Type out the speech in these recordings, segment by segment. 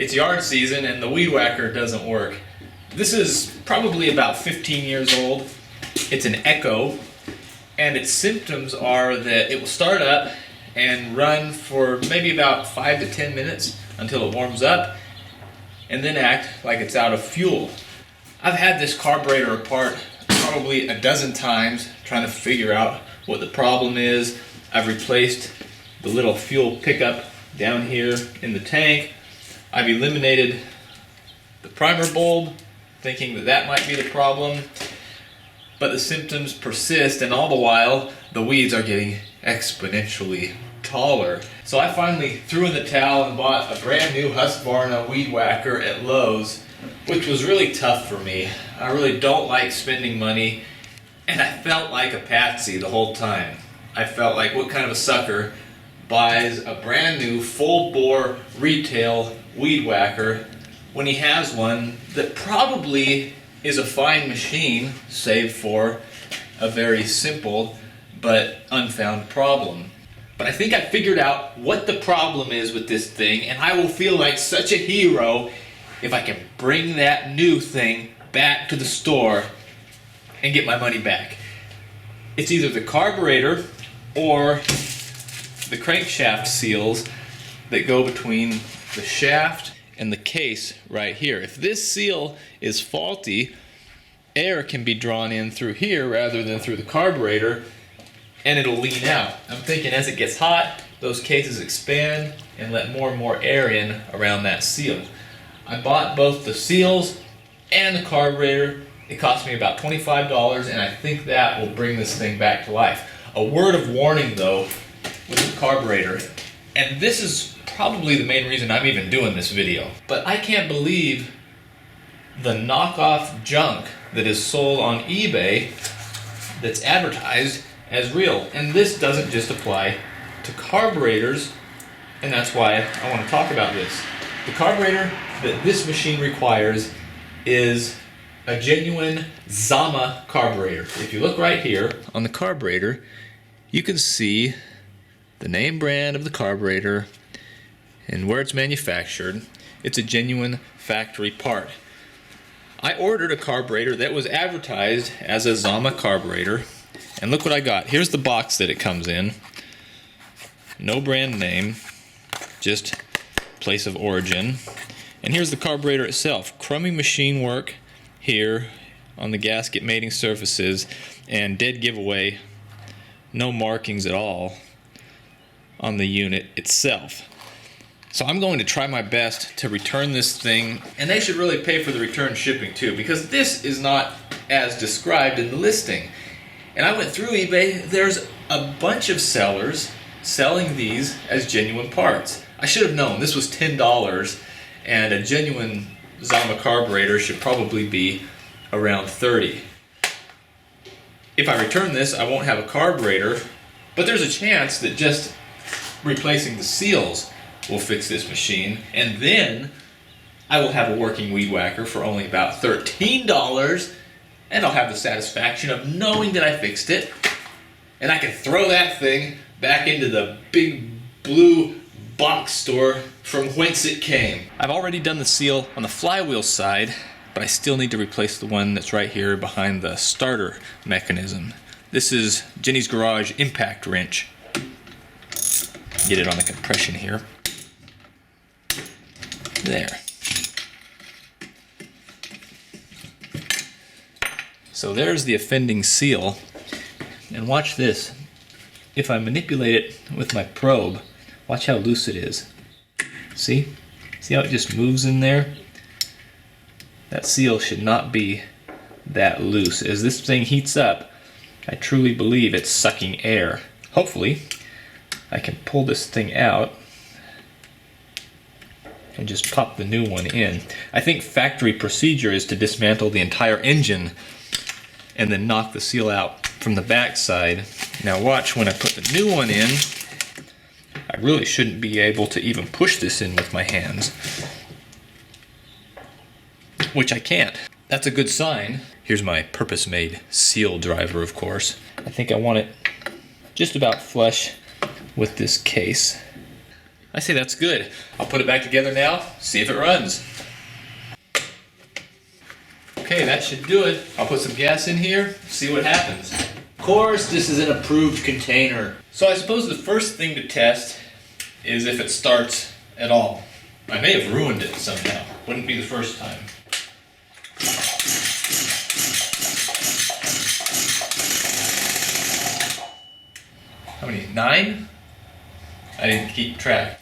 It's yard season and the weed whacker doesn't work. This is probably about 15 years old. It's an Echo, and its symptoms are that it will start up and run for maybe about 5 to 10 minutes until it warms up, and then act like it's out of fuel. I've had this carburetor apart probably a dozen times trying to figure out what the problem is. I've replaced the little fuel pickup down here in the tank. I've eliminated the primer bulb, thinking that that might be the problem, but the symptoms persist, and all the while the weeds are getting exponentially taller. So I finally threw in the towel and bought a brand new Husqvarna weed whacker at Lowe's, which was really tough for me. I really don't like spending money, and I felt like a patsy the whole time. I felt like, what kind of a sucker buys a brand new full-bore retail weed whacker when he has one that probably is a fine machine, save for a very simple but unfound problem. But I think I figured out what the problem is with this thing, and I will feel like such a hero if I can bring that new thing back to the store and get my money back. It's either the carburetor or the crankshaft seals that go between the shaft and the case right here. If this seal is faulty, air can be drawn in through here rather than through the carburetor, and it'll lean out. I'm thinking as it gets hot, those cases expand and let more and more air in around that seal. I bought both the seals and the carburetor. It cost me about $25, and I think that will bring this thing back to life. A word of warning though with the carburetor, and this is probably the main reason I'm even doing this video, but I can't believe the knockoff junk that is sold on eBay that's advertised as real. And this doesn't just apply to carburetors, and that's why I want to talk about this. The carburetor that this machine requires is a genuine Zama carburetor. If you look right here on the carburetor, you can see the name brand of the carburetor and where it's manufactured. It's a genuine factory part. I ordered a carburetor that was advertised as a Zama carburetor, and look what I got. Here's the box that it comes in. No brand name, just place of origin. And here's the carburetor itself. Crummy machine work here on the gasket mating surfaces, and dead giveaway, no markings at all on the unit itself. So I'm going to try my best to return this thing, and they should really pay for the return shipping too, because this is not as described in the listing. And I went through eBay. There's a bunch of sellers selling these as genuine parts. I should have known this was $10, and a genuine Zama carburetor should probably be around $30. If I return this, I won't have a carburetor, but there's a chance that just replacing the seals will fix this machine, and then I will have a working weed whacker for only about $13, and I'll have the satisfaction of knowing that I fixed it, and I can throw that thing back into the big blue box store from whence it came. I've already done the seal on the flywheel side, but I still need to replace the one that's right here behind the starter mechanism. This is Jenny's Garage impact wrench. Get it on the compression here. There. So there's the offending seal, and watch this. If I manipulate it with my probe, watch how loose it is. See? See how it just moves in there? That seal should not be that loose. As this thing heats up, I truly believe it's sucking air. Hopefully, I can pull this thing out and just pop the new one in. I think factory procedure is to dismantle the entire engine and then knock the seal out from the back side. Now watch, when I put the new one in, I really shouldn't be able to even push this in with my hands, which I can't. That's a good sign. Here's my purpose-made seal driver, of course. I think I want it just about flush with this case. I say that's good. I'll put it back together now, see if it runs. Okay, that should do it. I'll put some gas in here, see what happens. Of course, this is an approved container. So I suppose the first thing to test is if it starts at all. I may have ruined it somehow. Wouldn't be the first time. How many? 9? I didn't keep track.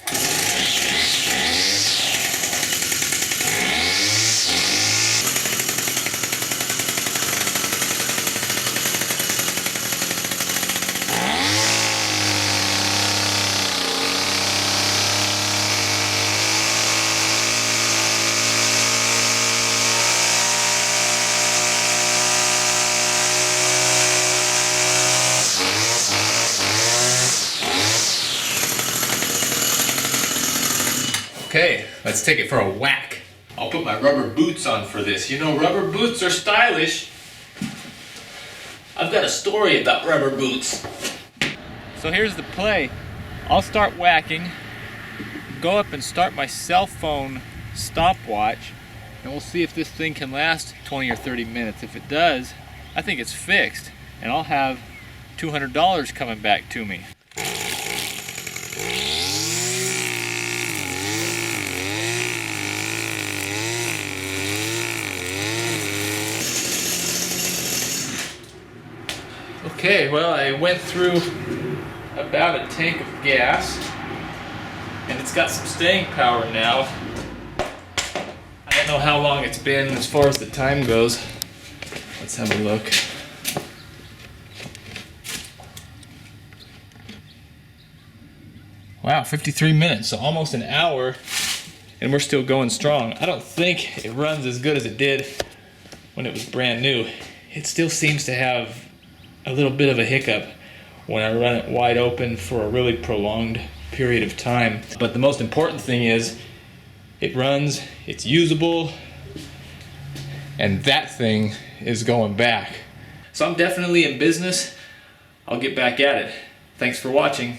Okay, let's take it for a whack. I'll put my rubber boots on for this. You know, rubber boots are stylish. I've got a story about rubber boots. So here's the play. I'll start whacking, go up and start my cell phone stopwatch, and we'll see if this thing can last 20 or 30 minutes. If it does, I think it's fixed, and I'll have $200 coming back to me. Okay, well, I went through about a tank of gas, and it's got some staying power now. I don't know how long it's been as far as the time goes. Let's have a look. Wow, 53 minutes, so almost an hour, and we're still going strong. I don't think it runs as good as it did when it was brand new. It still seems to have a little bit of a hiccup when I run it wide open for a really prolonged period of time. But the most important thing is it runs, it's usable, and that thing is going back. So I'm definitely in business. I'll get back at it. Thanks for watching.